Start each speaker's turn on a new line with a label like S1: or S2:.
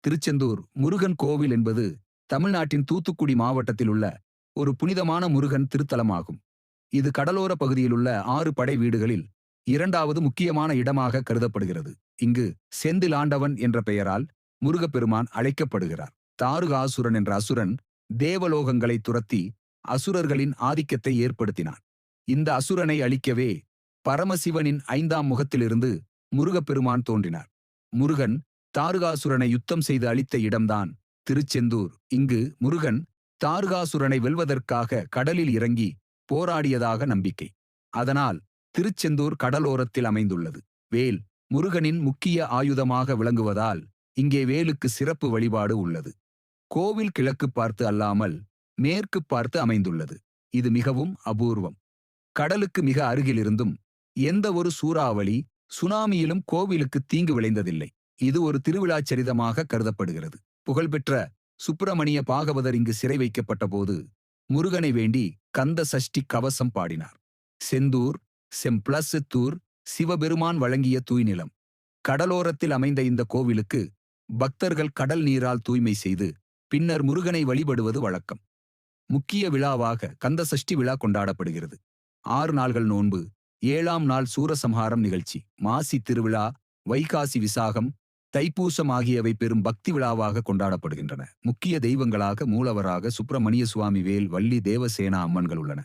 S1: திருச்செந்தூர் முருகன் கோவில் என்பது தமிழ்நாட்டின் தூத்துக்குடி மாவட்டத்தில் உள்ள ஒரு புனிதமான முருகன் திருத்தலமாகும். இது கடலோர பகுதியிலுள்ள 6 படை வீடுகளில் இரண்டாவது முக்கியமான இடமாக கருதப்படுகிறது. இங்கு செந்தில் ஆண்டவன் என்ற பெயரால் முருகப்பெருமான் அழைக்கப்படுகிறார். தாருகாசுரன் என்ற அசுரன் தேவலோகங்களை துரத்தி அசுரர்களின் ஆதிக்கத்தை ஏற்படுத்தினான். இந்த அசுரனை அழிக்கவே பரமசிவனின் 5ஆம் முகத்திலிருந்து முருகப்பெருமான் தோன்றினார். முருகன் தாருகாசுரனை யுத்தம் செய்து அழித்த இடம்தான் திருச்செந்தூர். இங்கு முருகன் தாருகாசுரனை வெல்வதற்காக கடலில் இறங்கி போராடியதாக நம்பிக்கை. அதனால் திருச்செந்தூர் கடலோரத்தில் அமைந்துள்ளது. வேல் முருகனின் முக்கிய ஆயுதமாக விளங்குவதால் இங்கே வேலுக்கு சிறப்பு வழிபாடு உள்ளது. கோவில் கிழக்கு பார்த்து அல்லாமல் மேற்கு பார்த்து அமைந்துள்ளது. இது மிகவும் அபூர்வம். கடலுக்கு மிக அருகிலிருந்தும் எந்த ஒரு சூறாவளி சுனாமியிலும் கோவிலுக்கு தீங்கு விளைந்ததில்லை. இது ஒரு திருவிழாச் சரிதமாக கருதப்படுகிறது. புகழ்பெற்ற சுப்பிரமணிய பாகவதர் இங்கு சிறை வைக்கப்பட்ட போது முருகனை வேண்டி கந்த சஷ்டி கவசம் பாடினார். செந்தூர் செம்ப்ளஸ் சிவபெருமான் வழங்கிய தூய்நிலம். கடலோரத்தில் அமைந்த இந்த கோவிலுக்கு பக்தர்கள் கடல் நீரால் தூய்மை செய்து பின்னர் முருகனை வழிபடுவது வழக்கம். முக்கிய விழாவாக கந்த சஷ்டி விழா கொண்டாடப்படுகிறது. 6 நாள்கள் நோன்பு, 7ஆம் நாள் சூரசம்ஹாரம் நிகழ்ச்சி, மாசி திருவிழா, வைகாசி விசாகம், தைப்பூசம் ஆகியவை பெரும் பக்தி விழாவாக கொண்டாடப்படுகின்றன. முக்கிய தெய்வங்களாக மூலவராக சுப்பிரமணிய சுவாமி, வேல், வள்ளி, தேவசேனா அம்மன்கள் உள்ளன.